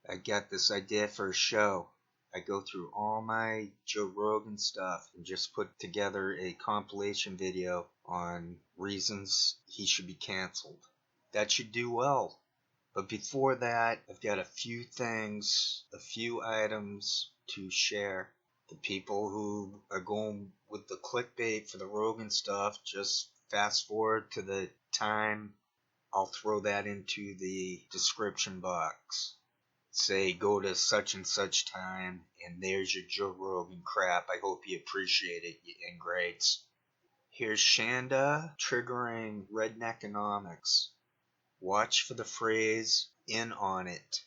I got this idea for a show. I go through all my Joe Rogan stuff and just put together a compilation video on reasons he should be canceled. That should do well. But before that, I've got a few things, a few items to share. The people who are going with the clickbait for the Rogan stuff, just fast forward to the time. I'll throw that into the description box. Say go to such and such time, and there's your Joe Rogan crap. I hope you appreciate it, you ingrates. Here's Shanda triggering redneckonomics. Watch for the phrase "in on it."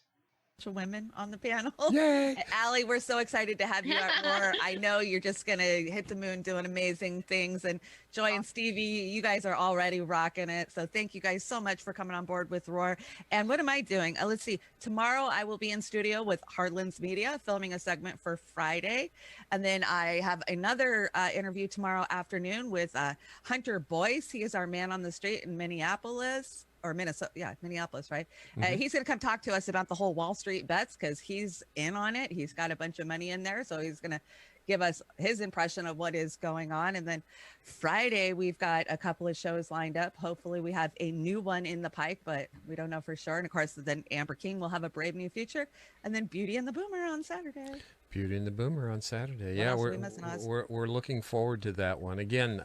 Women on the panel. Yay! Allie, we're so excited to have you at Roar. I know you're just going to hit the moon doing amazing things. And Joy and Stevie, you guys are already rocking it. So thank you guys so much for coming on board with Roar. And what am I doing? Let's see. Tomorrow I will be in studio with Heartlands Media filming a segment for Friday. And then I have another interview tomorrow afternoon with Hunter Boyce. He is our man on the street in Minneapolis. Or Minnesota, yeah, Minneapolis, right? He's going to come talk to us about the whole Wall Street bets because he's in on it. He's got a bunch of money in there. So he's going to give us his impression of what is going on. And then Friday, we've got a couple of shows lined up. Hopefully we have a new one in the pike, but we don't know for sure. And of course, then Amber King will have a brave new future. And then Beauty and the Boomer on Saturday. Beauty and the Boomer on Saturday. What Yeah, else are we missing, Oz? we're looking forward to that one. Again,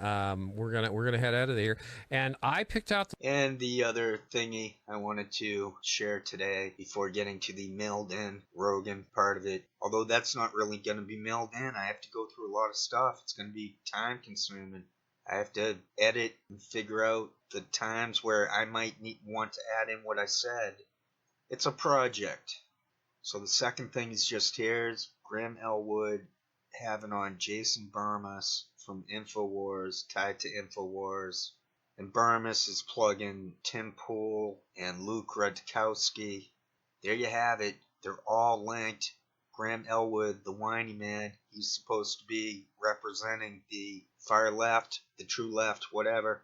we're gonna head out of there. And I picked out And the other thingy I wanted to share today before getting to the mailed in Rogan part of it. Although that's not really going to be mailed in, I have to go through a lot of stuff. It's going to be time consuming. I have to edit and figure out the times where I might want to add in what I said. It's a project. So the second thing is just here's Graham Elwood having on Jason Burmas from InfoWars, tied to InfoWars. And Burmas is plugging Tim Pool and Luke Rudkowski. There you have it. They're all linked. Graham Elwood, the whiny man, he's supposed to be representing the far left, the true left, whatever.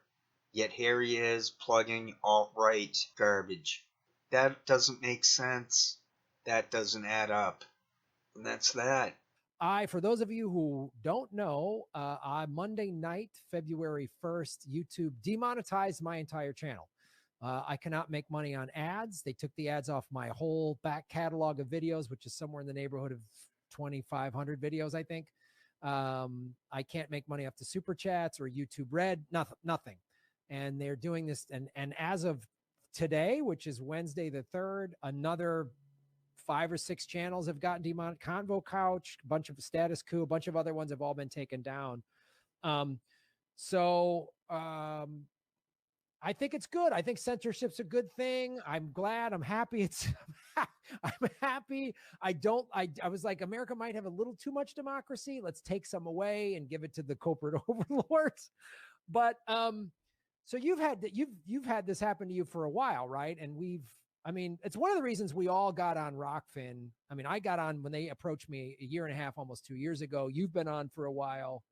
Yet here he is plugging alt-right garbage. That doesn't make sense. That doesn't add up. And that's that. For those of you who don't know, Monday night, February 1st, YouTube demonetized my entire channel. I cannot make money on ads. They took the ads off my whole back catalog of videos, which is somewhere in the neighborhood of 2,500 videos, I think. I can't make money off the super chats or YouTube Red, nothing. And they're doing this. And as of today, which is Wednesday the 3rd, another 5 or 6 channels have gotten demonetized. Convo Couch, a bunch of Status Quo, a bunch of other ones have all been taken down. I think it's good. I think censorship's a good thing. I'm glad. I'm happy. I'm happy. I was like, America might have a little too much democracy. Let's take some away and give it to the corporate overlords. But so you've had this happen to you for a while, right? And it's one of the reasons we all got on Rockfin. I mean, I got on when they approached me a year and a half, almost 2 years ago. You've been on for a while.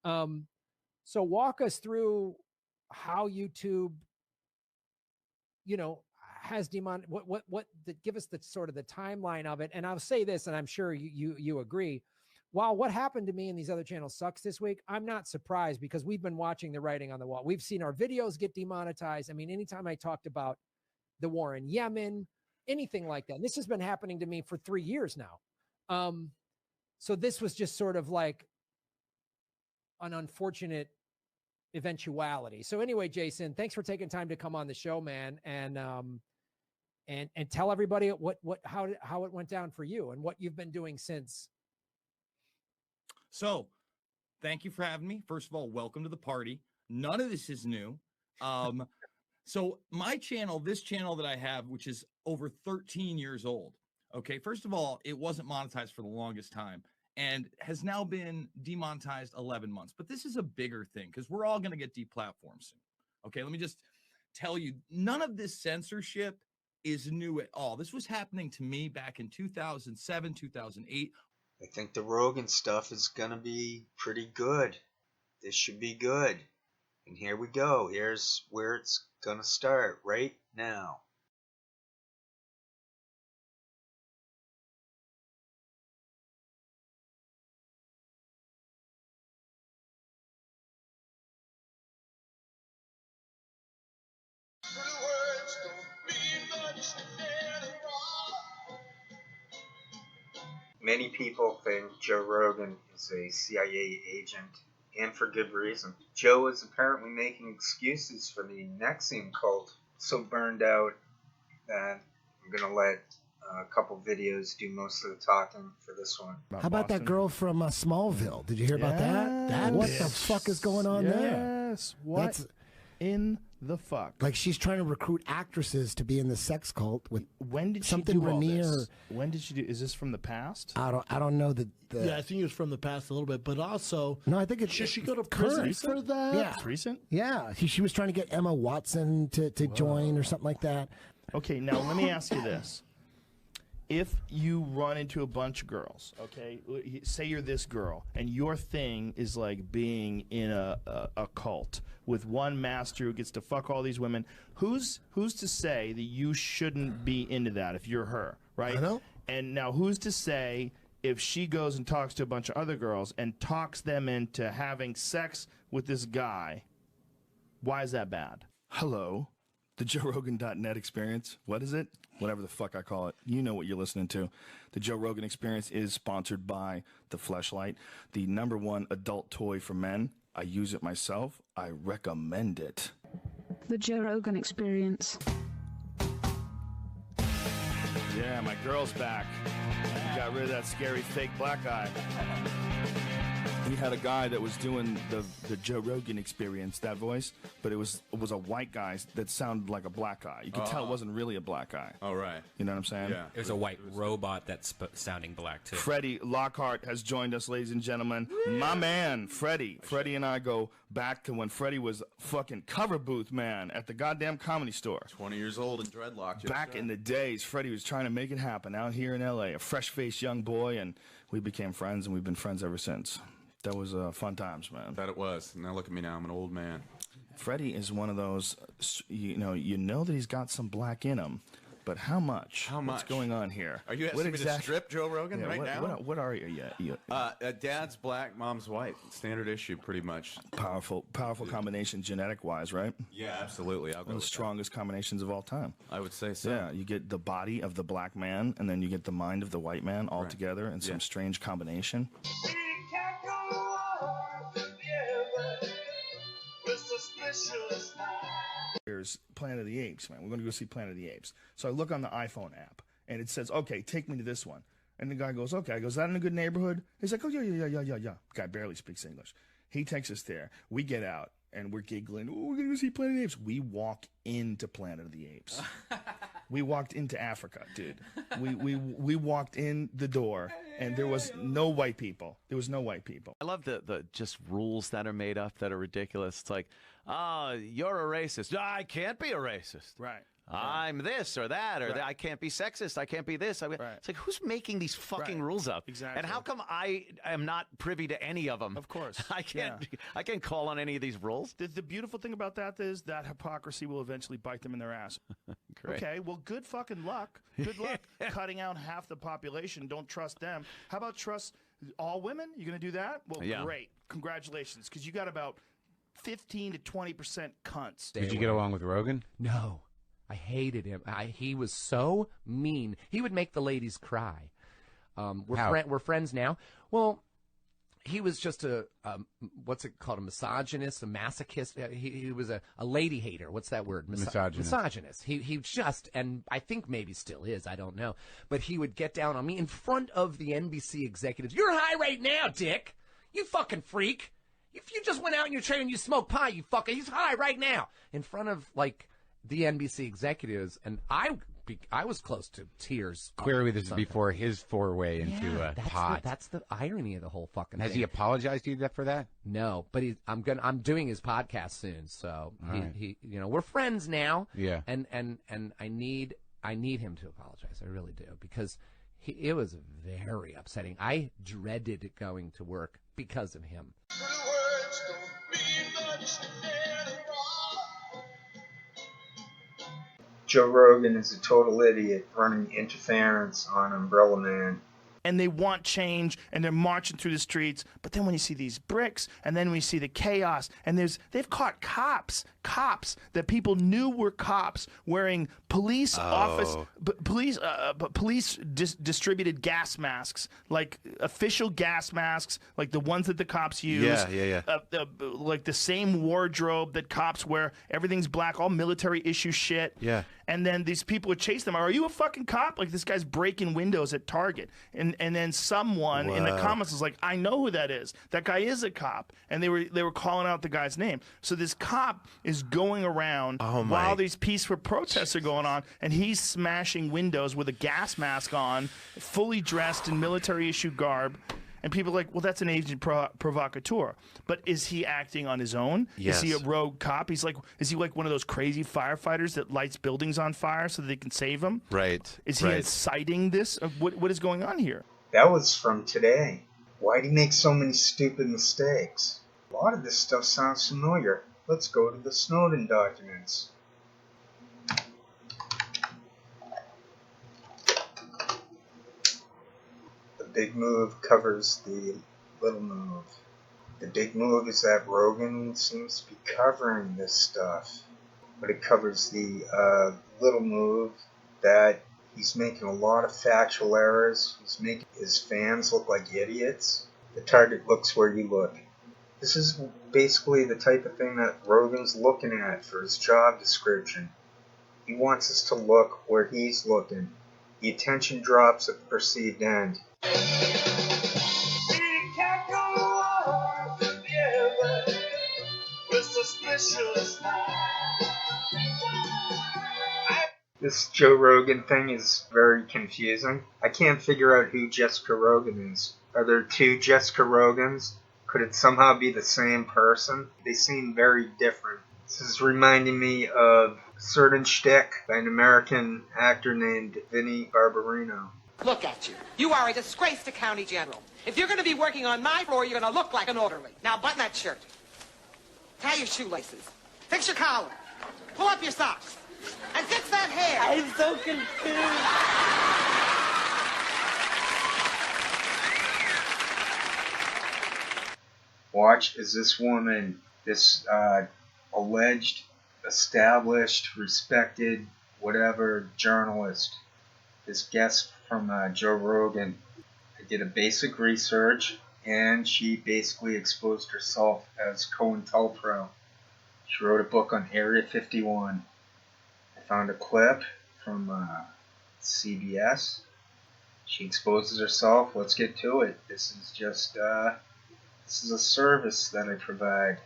So walk us through how YouTube, has give us the sort of the timeline of it. And I'll say this, and I'm sure you agree. While what happened to me and these other channels sucks this week, I'm not surprised because we've been watching the writing on the wall. We've seen our videos get demonetized. I mean, anytime I talked about the war in Yemen, anything like that. And this has been happening to me for 3 years now. So this was just sort of like an unfortunate eventuality. So anyway, Jason, thanks for taking time to come on the show, man. And tell everybody how it went down for you and what you've been doing since. So thank you for having me. First of all, welcome to the party. None of this is new. So my channel, this channel that I have, which is over 13 years old. Okay. First of all, it wasn't monetized for the longest time and has now been demonetized 11 months. But this is a bigger thing because we're all going to get deplatformed soon. Okay. Let me just tell you, none of this censorship is new at all. This was happening to me back in 2007, 2008. I think the Rogan stuff is going to be pretty good. This should be good. And here we go. Here's where it's going to start right now. Many people think Joe Rogan is a CIA agent, and for good reason. Joe is apparently making excuses for the Nexium cult, so burned out that I'm going to let a couple videos do most of the talking for this one. How about that girl from Smallville? Did you hear about that? What the fuck is going on there? Yes. What in the fuck? Like, she's trying to recruit actresses to be in the sex cult with when did something she do all Rainier. this? When did she do? Is this from the past? I don't know the. Yeah, I think it was from the past a little bit, but also. No, I think it's. Should she go to prison for that? Yeah, it's recent. Yeah, she was trying to get Emma Watson to join or something like that. Okay, now let me ask you this. If you run into a bunch of girls, okay, say you're this girl, and your thing is like being in a cult with one master who gets to fuck all these women, who's to say that you shouldn't be into that if you're her, right? I know. And now who's to say if she goes and talks to a bunch of other girls and talks them into having sex with this guy, why is that bad? Hello, the JoeRogan.net experience. What is it? Whatever the fuck I call it. You know what you're listening to. The Joe Rogan experience is sponsored by the Fleshlight, the #1 adult toy for men. I use it myself. I recommend it. The Joe Rogan experience. Yeah, my girl's back. You got rid of that scary fake black guy. We had a guy that was doing the Joe Rogan experience, that voice, but it was a white guy that sounded like a black guy. You could tell it wasn't really a black guy. Oh, right. You know what I'm saying? Yeah. It was a white robot that's sounding black, too. Freddie Lockhart has joined us, ladies and gentlemen. My man, Freddie. Freddie and I go back to when Freddie was fucking cover booth man at the goddamn Comedy Store. 20 years old and dreadlocked. Back in the days, Freddie was trying to make it happen out here in L.A., a fresh-faced young boy, and we became friends, and we've been friends ever since. That was fun times, man. That it was. Now look at me now. I'm an old man. Freddie is one of those, you know that he's got some black in him, but how much? How much? What's going on here? Are you asking me to strip Joe Rogan right now? What are you? Dad's black, mom's white. Standard issue, pretty much. Powerful combination genetic-wise, right? Yeah, absolutely. I'll go One of the strongest combinations of all time. I would say so. Yeah, you get the body of the black man, and then you get the mind of the white man all together in some strange combination. Here's Planet of the Apes, man. We're going to go see Planet of the Apes. So I look on the iPhone app, and it says, okay, take me to this one. And the guy goes, okay. I go, is that in a good neighborhood? He's like, oh, yeah. Guy barely speaks English. He takes us there. We get out, and we're giggling. Oh, we're going to go see Planet of the Apes. We walk into Planet of the Apes. We walked into Africa, dude. We walked in the door, and there was no white people. There was no white people. I love the just rules that are made up that are ridiculous. It's like, oh, you're a racist. I can't be a racist. Right. I'm this or that, or that. I can't be sexist. I can't be this. It's like, who's making these fucking rules up? Exactly. And how come I am not privy to any of them? Of course. I can't call on any of these rules. The beautiful thing about that is that hypocrisy will eventually bite them in their ass. Great. Okay, well, good fucking luck. Good luck cutting out half the population. Don't trust them. How about trust all women? You going to do that? Well, great. Congratulations, because you got about 15 to 20% cunts. Did you get along with Rogan? No. I hated him. He was so mean. He would make the ladies cry. We're friends now. Well, he was just what's it called? A misogynist, a masochist. He was a lady hater. What's that word? Misogynist. Misogynist. He just, and I think maybe still is, I don't know. But he would get down on me in front of the NBC executives. You're high right now, Dick. You fucking freak. If you just went out in your train and you smoked pie, you fucker. He's high right now. In front of, like, the NBC executives, and I was close to tears. Clearly, this is before his foray into pot. That's the irony of the whole fucking thing. Has he apologized to you for that? No, but I'm doing his podcast soon, so he we're friends now. Yeah, and I need him to apologize. I really do, because it was very upsetting. I dreaded going to work because of him. Joe Rogan is a total idiot running interference on Umbrella Man. And they want change, and they're marching through the streets. But then when you see these bricks, and then we see the chaos, and they've caught cops cops that people knew were cops wearing police police distributed gas masks, like official gas masks, like the ones that the cops use. Yeah. Like the same wardrobe that cops wear. Everything's black, all military issue shit. Yeah. And then these people would chase them. Are you a fucking cop? Like, this guy's breaking windows at Target. And then someone in the comments was like, I know who that is. That guy is a cop. And they were calling out the guy's name. So this cop is going around while these peaceful protests are going on, and he's smashing windows with a gas mask on, fully dressed in military issue garb. And people are like, well, that's an agent provocateur. But is he acting on his own? Yes. Is he a rogue cop? Is he like one of those crazy firefighters that lights buildings on fire so that they can save them? Right. Is he inciting this? What is going on here? That was from today. Why'd he make so many stupid mistakes? A lot of this stuff sounds familiar. Let's go to the Snowden documents. The big move covers the little move. The big move is that Rogan seems to be covering this stuff. But it covers the little move that he's making a lot of factual errors. He's making his fans look like idiots. The target looks where you look. This is basically the type of thing that Rogan's looking at for his job description. He wants us to look where he's looking. The attention drops at the perceived end. This Joe Rogan thing is very confusing. I can't figure out who Jessica Rogan is. Are there two Jessica Rogans? Could it somehow be the same person? They seem very different. This is reminding me of a certain shtick by an American actor named Vinnie Barbarino. Look at you. You are a disgrace to County General. If you're going to be working on my floor, you're going to look like an orderly. Now button that shirt. Tie your shoelaces. Fix your collar. Pull up your socks. And fix that hair. I'm so confused. Watch as this woman, this alleged, established, respected, whatever journalist, this guest from Joe Rogan, did a basic research, and she basically exposed herself as COINTELPRO. She wrote a book on Area 51. I found a clip from CBS. She exposes herself. Let's get to it. This is just, this is a service that I provide.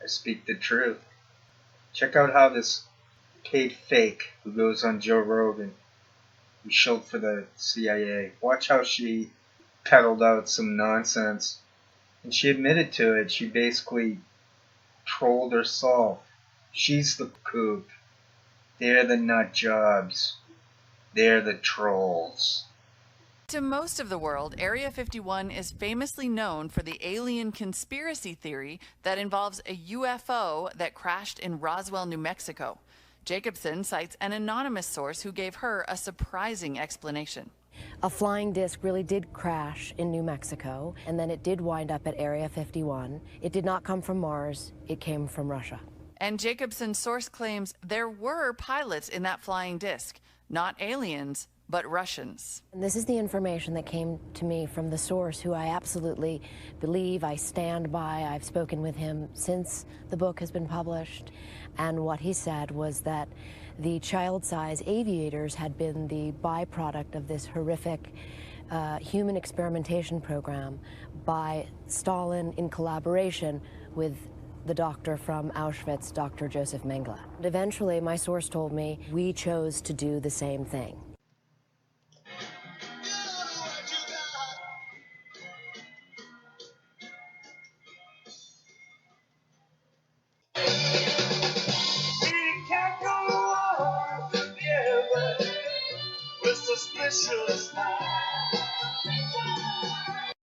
I speak the truth. Check out how this paid fake who goes on Joe Rogan, who shilled for the CIA. Watch how she peddled out some nonsense. And she admitted to it. She basically trolled herself. She's the kook. They're the nut jobs. They're the trolls. To most of the world, Area 51 is famously known for the alien conspiracy theory that involves a UFO that crashed in Roswell, New Mexico. Jacobson cites an anonymous source who gave her a surprising explanation. A flying disc really did crash in New Mexico, and then it did wind up at Area 51. It did not come from Mars, it came from Russia. And Jacobson's source claims there were pilots in that flying disc, not aliens, but Russians. And this is the information that came to me from the source who I absolutely believe, I stand by. I've spoken with him since the book has been published. And what he said was that the child-size aviators had been the byproduct of this horrific human experimentation program by Stalin in collaboration with the doctor from Auschwitz, Dr. Joseph Mengele. And eventually, my source told me, we chose to do the same thing.